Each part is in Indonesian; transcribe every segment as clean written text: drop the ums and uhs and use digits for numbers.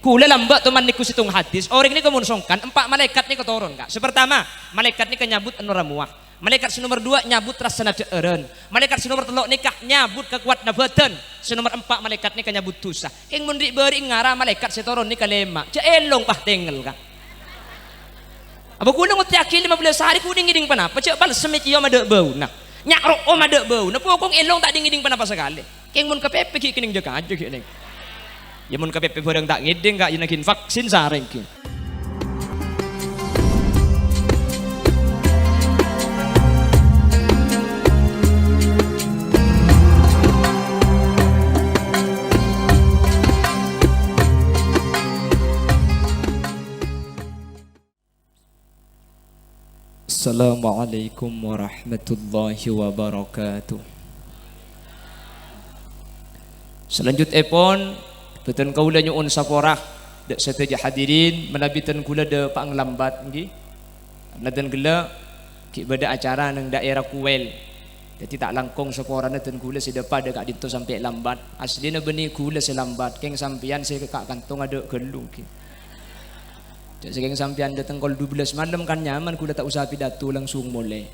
Kula lambat teman niku situng hadis. Orang ini kemun songkan 4 malaikat ni keturun kak. Sepertama, malaikat ni nyabut anu ramuah. Malaikat nomor 2 nyabut rasana deeren. Malaikat nomor 3 nikah nyabut kekuat nabatan. Nomor 4 malaikat ni nyabut dosa. Ing mun beri ngara malaikat seturun ni kalema. Ja elong pah tengel kak. Apa kula nguti akil 15 hari kuning ngiding panapa? Cek bal semit yo made bau nah. Nyak ro o made bau. Na pokong elong tak ngiding panapa sekali. King mun kepepe ki kining jaga aja ki ning. Ya mun KPP bareng tak ngiding kak yinakin vaksin sareng ki. Assalamualaikum warahmatullahi wabarakatuh. Selanjutnya pun betul kaula nyuun saporah dak setuju hadirin menabitan kula de panglambat nggih. Nadan gela ki bada acara nang daerah Kuel. Jadi tak langkong saporana ten kula sedepa de kak dinto sampai lambat. Aslina benih kula selambat keng sampian saya kak kantong ada gelung ki. Cak sekeng sampian datang kol 12 malam kan nyaman kula tak usah pidato langsung mulai.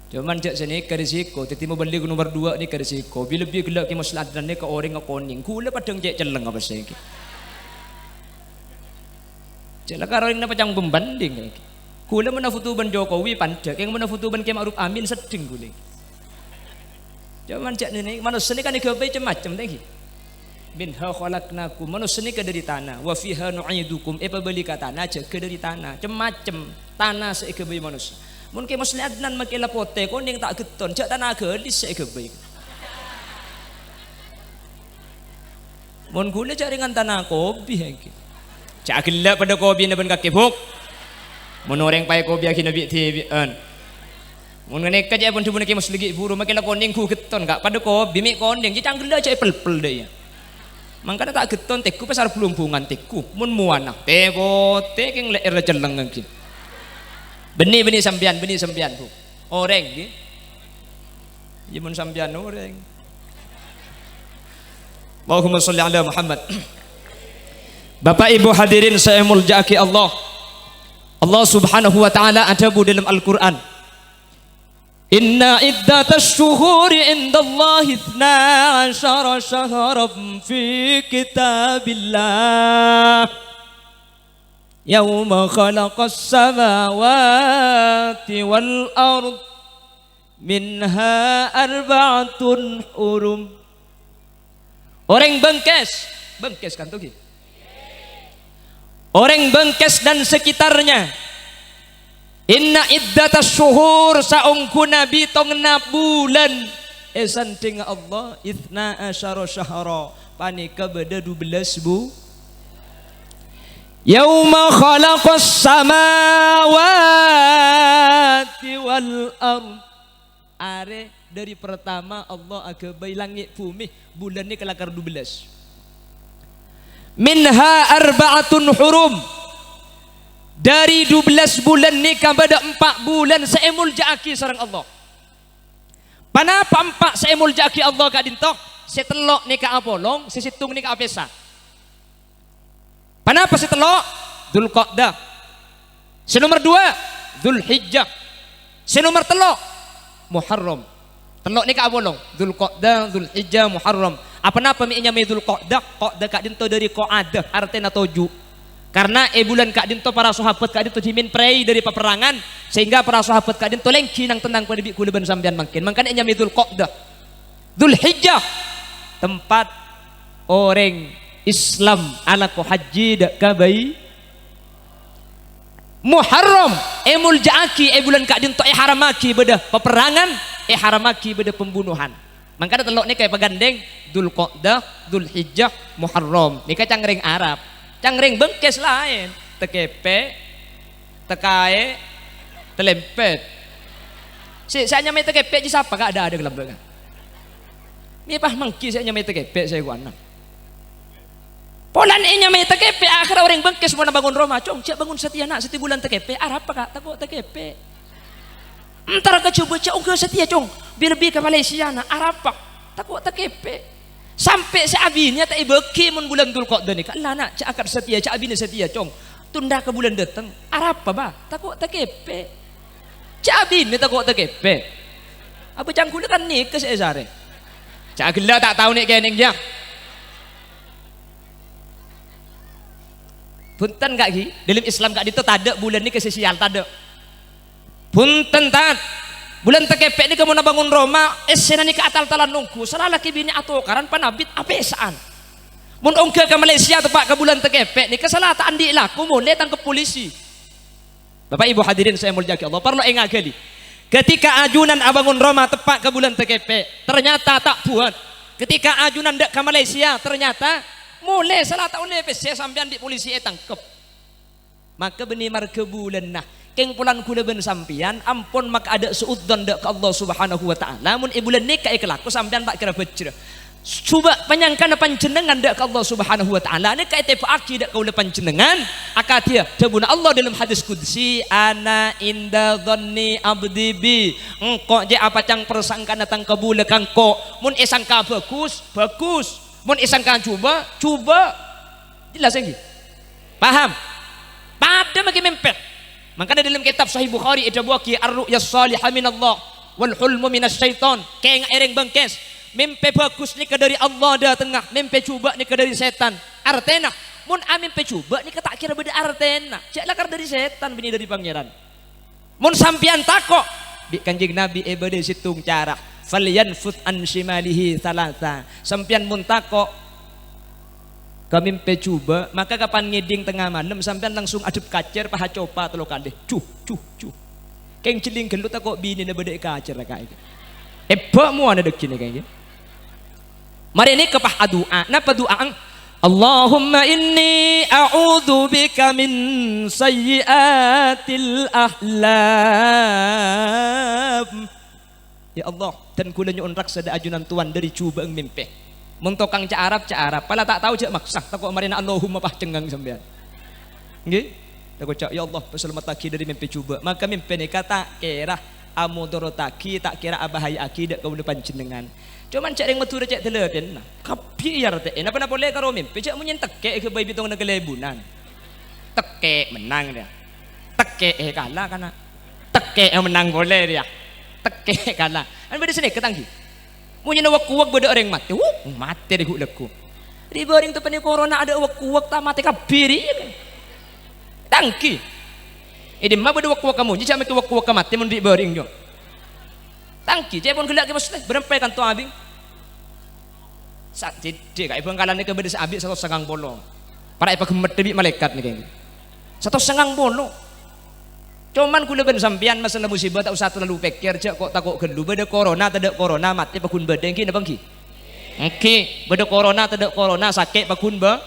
Cuman cak sini ke risiko, teti mau beli nomor 2 ni ke risiko. Bila lebih gelak ke masalah dan ni ke orang koning, kula padang cek celeng apa sih? Cak lah orang nak pacang pembanding. Kula mana futuban Jokowi pancak, yang mana futuban Kiai Ma'ruf Amin sedeng kula. Cuman cak ni manusia ni kan digawe macam-macam lagi. Minha khalaqnakum, manusia ni ke dari tanah, wa fiha nu'idukum. Beli ke tanah, cak ke dari tanah, macam-macam tanah seikabai manusia. Mun ke masli adnan make lapote ko ning tak geton cak tanah gelis sek gebay. Mun kula cak ringan tanah kopi hengki. Cak gelak pada kopi na ben kakebok. Mun orang pai kopi akhir nabi tian. Mun ngene ka ja pun tubun ke masli gi buru make lakoning ku geton kak pada kopi mi koning cak gelak cak pel-pel de ya. Mangkana tak geton teku pasar pelumpungan teku mun muana tekote keng leer celeng ngki. Benih sampian bu. Orang gitu. Jimun sampian orang. Allahumma sholli ala Muhammad. Bapak Ibu hadirin saya muljaki Allah. Allah Subhanahu wa taala ada dalam Al-Qur'an. Inna iddatash shuhuri indallahi 12 shahran fi kitabillah. Yauma khalaqas samawati wal ard minha arba'atun hurum. Orang Bengkes kan tuh gitu. Orang Bengkes dan sekitarnya. Inna iddatas syuhur saungkuna bitongna bulan esan tinga Allah 12 syahra panika beda 12 bu. Yauma khalaqas samawati wal ard. Are dari pertama Allah agabai langit bumi bulan ni kelakar 12. Minha arba'atun hurum. Dari 12 bulan ni kepada 4 bulan seemul jaki sareng Allah. Panapa 4 seemul jaki Allah kak dintok? Setelok ni ka apolong, sesitung ni ka apesa. Panapa setelok? Dzulqa'dah. Senomor 2 Dzulhijjah. Senomor 3 Muharram. Telok ni ka bolong. Dzulqa'dah, Dzulhijjah, Muharram. Apa napa mi nya Dzulqa'dah? Qa'dah kak dinto dari qa'adah artinya toju. Karena bulan kak dinto para sahabat kak dinto dimin prei dari peperangan sehingga para sahabat kak dinto lengki nang tenang pada biku leban sampean mangkin. Mangkane nya Dzulqa'dah. Dzulhijjah tempat orang Islam ala ko haji dak kabai. Muharram emul jaaki bulan kak dinto haramaki beda peperangan haramaki beda pembunuhan. Mangkana telok ni kay pagandeng Dzulqa'dah, Dzulhijjah, Muharram. Ni ka cangreng Arab. Cangreng Bengkes lain. Tekepe, tekae, telempet. Si saya nyamai tekepe ji siapa kak ada dalam belakang. Ni pah mangki saya nyamai tekepe saya gua anak. Polan inya may tekepe akhir orang Bengkes mau bangun rumah cong cak bangun setia nak setiap bulan tekepe Arab kak takut tekepe entar ke coba cak ke setia cong biar ke Malaysia nak Arab pak takut tekepe Sampai si abinya tak ibeki mun bulan Dzulqa'dah ni. Lah nak cak akad setia, cak abine setia cong. Tunda ke bulan datang. Arab apa bah? Takut tak kepe. Cak abine takut tak kepe. Apa cangkul kan ni ke sesare. Cak gila tak tahu ni kening dia. Punten gak ki, dalam Islam gak itu tak ada bulan ni kesesial tak ada. Punten tat. Bulan tekepek ni kamu bangun Roma, esena ni ke atal-talan nungku. Salah laki bini atau karan panabit apesaan. Mun ongke ke Malaysia tepat ke bulan tekepek ni kesalah tak andi laku mulai tangkap polisi. Bapak Ibu hadirin saya muliakan Allah, perlu ingat kali. Ketika ajunan abangun Roma tepat ke bulan tekepek, ternyata tak buat. Ketika ajunan dek ke Malaysia, ternyata mulai salah tak boleh saya sampean di polisi tangkap. Maka benih marke bulan nah. Keng pulan kula ben sampian ampun mak ada suudzon dak ke Allah Subhanahu wa taala mun bulan ni kae kelaku sampean bak kira becre coba panyangkan panjenengan dak ke Allah Subhanahu wa taala ni kae tefaki dak kaula panjenengan akatia jabuna Allah dalam hadis qudsi ana inda dhanni abdi bi engko je apa cang persangka datang ke bulan kangko mun isangka bagus mun isangka cuba jelas lagi paham pada makin mempet. Makanya dalam kitab Sahih Bukhari ada buah ki ar-ru'yas salihah minallah wal hulmu minasyaiton. Kayak ereng bangkes. Mimpi bagus ni ke dari Allah dah tengah. Mimpi cuba ni ke dari setan. Artena. Mun amin pecuba ni ke tak kira beda artena. Caklah kar dari setan bini dari pangeran. Mun sampian takok. Di Kanjeng Nabi bade situng cara. Falyanfut an shimalihi thalatha. Sampian mun takok kami pecuba maka kapan ngeding tengah malam sampean langsung adep kacer paha copa telo kandeh cuh keng celing gelut kok bini na bedek kacer kayak eba mu ana dekine kayak mari ini kepah doa napa doa Allahumma inni a'udzu bika min sayyiatil ahlam ya Allah dan kula nyuwun raksa da ajunan tuan dari cuba eng mimpi mentokang cak Arab pala tak tahu cak maksa takut marina Allahumma pah cengang sampean nggih takut cak ya Allah pasal mataki dari mimpi cuba maka mimpi ni kata kira amudorotaki tak kira abahaya akidak kau depan jenengan cuman cak yang matur cak teleden kapi ya rete napa boleh karo mimpi cak munyen teke ke bayi bitong negelebunan teke menang dia teke kalah kana teke menang boleh dia teke kalah kan beda sini ketanggi munye wak-wak beda orang mati. Mati deh leku. Di baring tu pani corona ada wak-wak tak mati kabiri. Tangki. Ini mah beda wak-wak kamu. Jika mati wak-wak mati mun di baring jo. Tangki. Jadi pun gelak ke masjid berempai kan tu abing. Sak jadi kai Bangkalan ni ke beda abik 1,5 bolong. Para ipa gemet debi malaikat ni kayak. 1,5 bolong. Cuman kula ben sampean masalah musibah tak usah terlalu pikir cak kok takut gelu beda corona tidak corona mati pakun beda engki napa engki engki beda corona tidak corona sakit pakun ba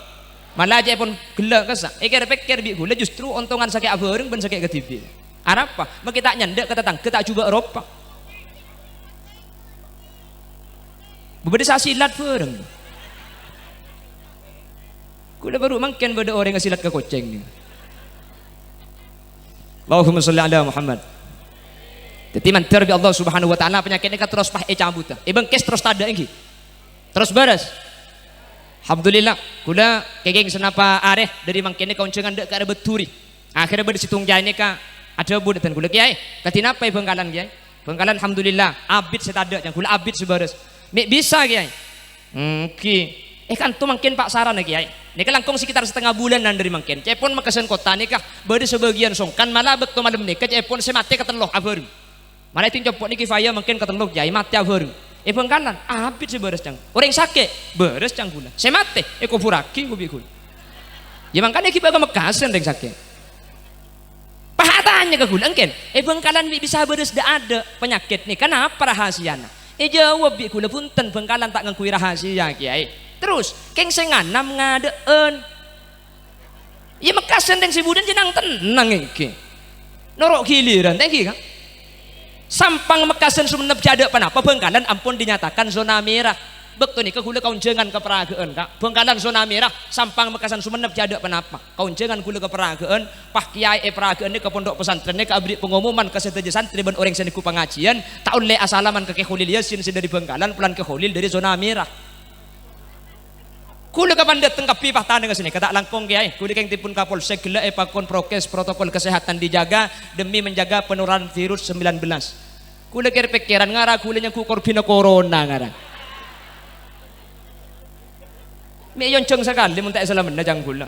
malah aja pun gelak kesak ada pikir bi kula justru ontongan sakit abareng ben sakit ketibi apa mak kita nyandek kata tang kita coba Eropa beda sasilat bareng kula baru mangken beda orang ngasilat ke koceng ni Allahumma sholli ala Muhammad. Jadi mantar bi Allah Subhanahu wa taala penyakit ini terus pah cabut. Bengkes terus tada engki. Terus beres. Alhamdulillah kula kegeng senapa areh dari mangkene kauncengan dek ka beturi. Akhirnya bade situng jaya ni ka ada budetan kula kiai. Katina apa Bangkalan kiai? Bangkalan alhamdulillah abid setada yang kula abid seberes. Mik bisa kiai. Ki. Kan tu mungkin Pak Saran lagi kiai. Ini kan langkung sekitar setengah bulanan dari mungkin. Cepon makasan kota nikah bade sebagian songkan malah bekto malam nikah cepon semate ketelok abur. Malah itu cepon ni kifaya mungkin ketelok kiai mati abur. Bangkalan abid seberes cang. Orang sakit beres cang kula. Semate kupuraki ku bikul. Ya mangkane ki baga mekasen reng sakit. Pahatanya ke kula engken. Bangkalan bisa beres dak ada penyakit ni. Kenapa rahasiana? Jawab bi kula punten Bangkalan tak ngakui rahasia kiai. Terus keng senganam ngadeun ya mekasen teng sibudan jenang tenang engke norok giliran tengki kan sampang mekasen sumenep jada panapa Bangkalan ampun dinyatakan zona merah bekto ni kula kaunjengan keperageun kak Bangkalan zona merah sampang mekasen sumenep jada panapa kaunjengan kula keperageun pah kiai perageun ni ke pondok pesantren ni ke abdi pengumuman ke seteja santri ben orang seniku pengajian taun le asalaman ke Kholil Yasin dari Bangkalan pulang ke Kholil dari zona merah Kula kapan dateng kapi pahtan dengan sini kata langkong kiai kula keng tipun kapolsek gela pakon prokes protokol kesehatan dijaga demi menjaga penularan virus 19. Kula kira pikiran ngara kula nya ku korbina corona ngara. Me yonceng sekali mun tak salam na jang kula.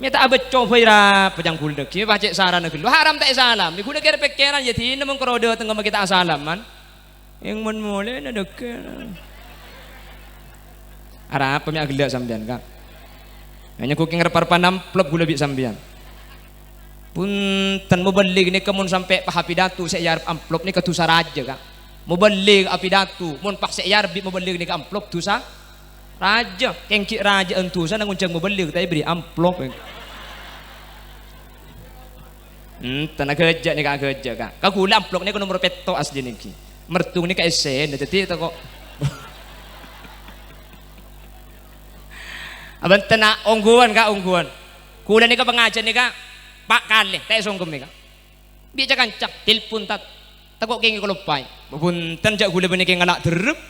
Me tak abet coba ira pajang kula ki pacek sarana kula haram tak salam. Mi kula kira pikiran ya tin mun krodo tengah kita salaman. Yang mun mole na deket. Ara apa mi agila sampean kak hanya ku keng repar-repar amplop gula bi sampean punten mau beli ni kemun sampai paha pidato saya yarap amplop ni ketusa raja kak mau beli apidatu mun pak saya yarbi mau beli ni ke amplop tusa raja kengki raja entusa nang uncang mau beli kita beri amplop tanah kerja ni kak kerja kak gula amplop ni ke nomor peto asli ni ki mertung ni ke esen jadi itu kok abang tena ongguan kak ongguan kula ni ka pengajian ni kak pak kali tak songkem ni kak biar kancak telepon tak kok kengi kelupai punten jak kula bani kengi ngalak derep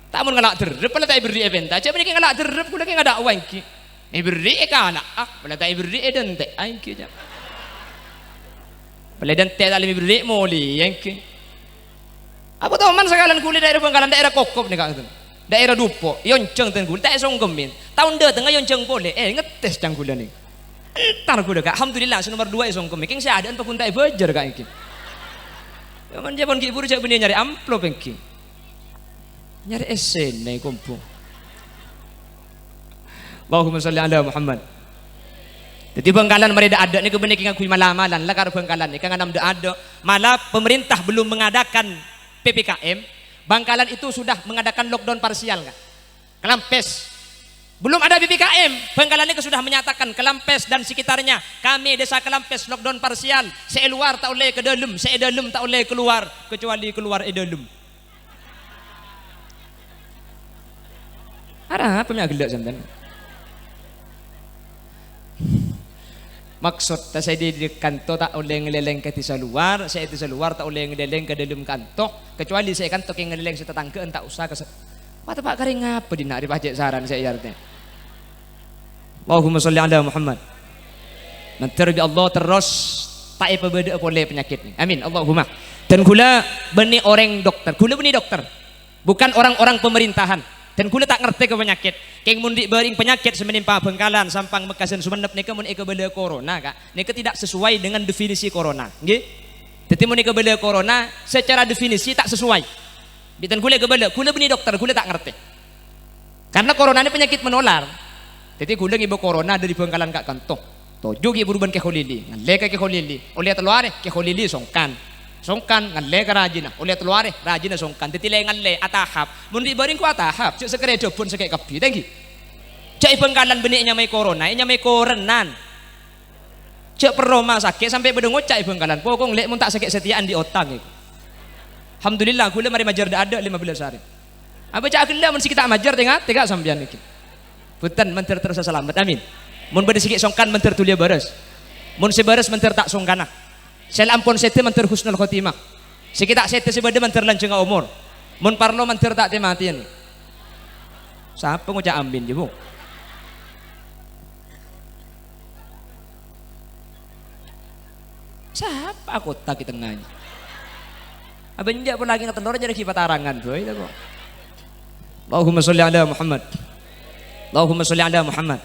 tak mun ngalak derep pala tak beri event jak bani kengi ngalak derep kula kengi ada uang ki beri kala pala tak beri dente ai ki jak pala dente tak lebih beri moli yang ki apa teman sekalian kula daerah Bangkalan daerah Kokop ni kak daerah Dupo yonceng ten gula tak songgemin tahun dah tengah yonceng boleh ngetes cang gula ni entar gula kak alhamdulillah nomor 2 songgem king saya ada pun tak bejer kak iki kapan japon ki buru jak benih nyari amplop ki nyari esen nih kumpul Allahumma sholli ala Muhammad jadi Bangkalan mereka ada ni kebenih king aku malamalan lah karo Bangkalan ni kang anam ada malah pemerintah belum mengadakan PPKM Bangkalan itu sudah mengadakan lockdown parsial kan? Kelampes belum ada PPKM Bangkalan ini sudah menyatakan Kelampes dan sekitarnya kami desa Kelampes lockdown parsial seluar tak boleh ke dalam dalam tak boleh keluar kecuali keluar dalam ada apa yang gelak sampean maksud saya di kanto tak oleh ngeleleng ke tisa luar saya tisa luar tak oleh ngeleleng ke dalam kanto kecuali saya kanto yang ngeleleng saya tetangga entah usah ke mata pak kering apa di nak dipajak saran saya artinya Allahumma sholli ala Muhammad nanti Allah terus tak apa beda boleh penyakit ni amin Allahumma dan gula benih orang dokter gula benih dokter bukan orang-orang pemerintahan dan kula tak ngerti ke penyakit keng mundi bering penyakit semenimpa Bangkalan sampang Mekasan Sumenep nika mun eka bela corona kak nika tidak sesuai dengan definisi corona nggih dadi mun eka bela corona secara definisi tak sesuai bitan kula ke bela kula benih dokter kula tak ngerti karena corona ini penyakit menular jadi kula ngibo corona dari Bangkalan kak kantong tojo gi buruban ke kholili ngalle ke kholili oleh teluare ke kholili songkan ngalle ka rajina oleh teluare rajina songkan titilay ngalle atahap mun di baring ko atahap cek sekredo pun sekek kapi thank you cek Bangkalan beniknya may corona nya may korenan cek peroma sakit sampai bedengot cek Bangkalan pokong lek mun tak sakit setiaan di otak alhamdulillah kula mari majar ada 15 hari apa cak akila mun kita majar tengah sampean iki punten menter terus selamat amin mun bade sikit songkan menter tulia bares mun sebares menter tak songkanah sel ampun sete menter husnul khotimah sekitak sete sebade menter lanjeng umur mun parlo menter tak tematian siapa ngucap amin je bu siapa kota kita tengahnya abang pun lagi ngetelur jadi kipat arangan boy itu kok Allahumma sholli ala Muhammad Allahumma sholli ala Muhammad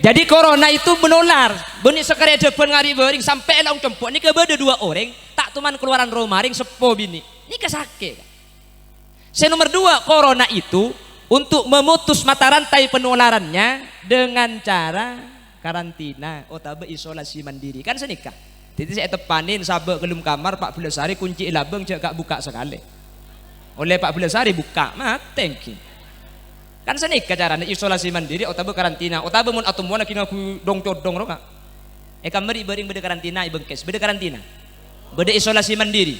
jadi corona itu menular benih sekali depan ngari bering sampai elong cempok ini kebeda 2 orang tak tuman keluaran romaring sepo bini ini kesakit nomor 2 corona itu untuk memutus mata rantai penularannya dengan cara karantina atau isolasi mandiri kan senikah jadi saya tepanin sabak kelum kamar 14 hari kunci ilabeng cek gak buka sekali oleh 14 hari buka mateng kan senikah caranya isolasi mandiri atau karantina atau mun atau mun kina ku dong codong ro kak kamari bering beda karantina ibengkes beda karantina beda isolasi mandiri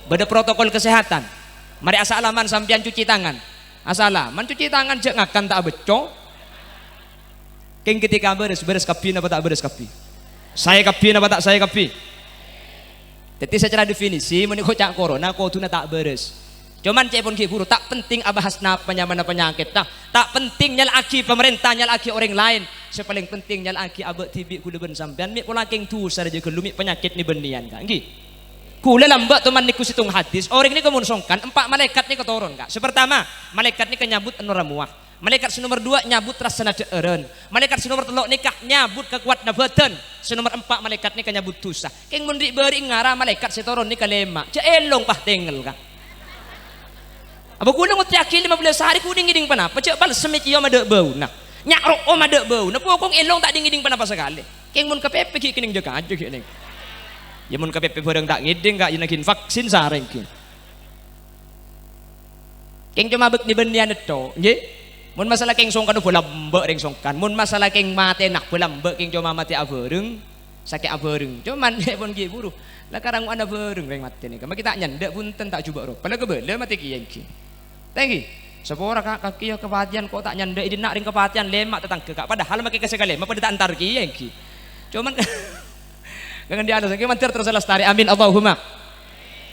beda protokol kesehatan mari asalaman sampean cuci tangan asalaman cuci tangan cek ngakan tak beco keng ketika beres kapi apa tak beres kapi saya kapi apa tak saya kapi jadi secara definisi menikah cak corona kau tuna tak beres Cuman cek pun guru tak penting abahas mana penyakit tak penting nyalaki pemerintah nyalaki orang lain. Sepaling penting nyalaki abek tibik kula ben sampean mik pola keng tu saja gelumik penyakit ni benian kak nggih. Kula lambat teman niku situng hadis orang ni kemun songkan 4 malaikat ni keturun kak. Sepertama malaikat ni kenyabut anu ramuah. Malaikat nomor 2 nyabut rasana deureun. Malaikat nomor 3 nikah nyabut kekuatna beuteun. Nomor 4 malaikat ni kenyabut dosa. Keng mun beri ngara malaikat seturun ni kalema. Ce elong pah tengel kak. Apa kulang uti akil 15 hari kuning ngiding panapa cek bal semit iyo made bau nah nyak ro made bau nah pokong elong tak ngiding panapa sekali keng mun kepepe ki kining jaga aja ki ning ya mun kepepe bareng tak ngiding kak yenakin vaksin sareng ki keng cuma bek ni benian eto nggih mun masalah keng songkan bola mbek ring songkan mun masalah keng mate nak bola mbek keng cuma mati abeureng sakit abeureng cuman pun ki buru lah karang ana beureng ring mati ni kama kita nyandek punten tak coba ro pada kebele mati ki yang ki tenggi sepora kaki kepatian kok tak nyandai di nak ring kepatian lemak tetangga kak padahal makai kesekali lemak pada tak antar ki yang ki cuman dengan dia ada sakit mantir terus lestari amin Allahumma.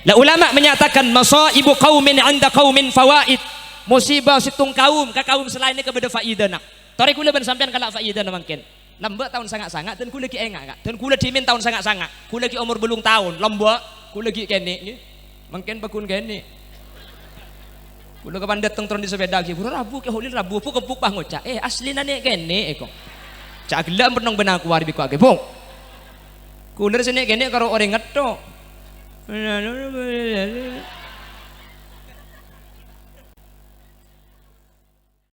La ulama menyatakan masaibu qaumin 'inda qaumin fawaid musibah situng kaum ka kaum selain ni kepada faidana tori kula ben sampean kala faidana mangken lembek tahun sangat-sangat dan kula ki engak kak dan kula dimin tahun sangat-sangat kula ki umur belum tahun lembek kula ki kene nggih mangken bakun kene kula kapan dateng tron di sepeda ki buru rabu ke holil rabu pu kepuk pah ngoca asli nane kene kok cak gelam penong benak kuari biku age bong kula sene kene karo orang ngetok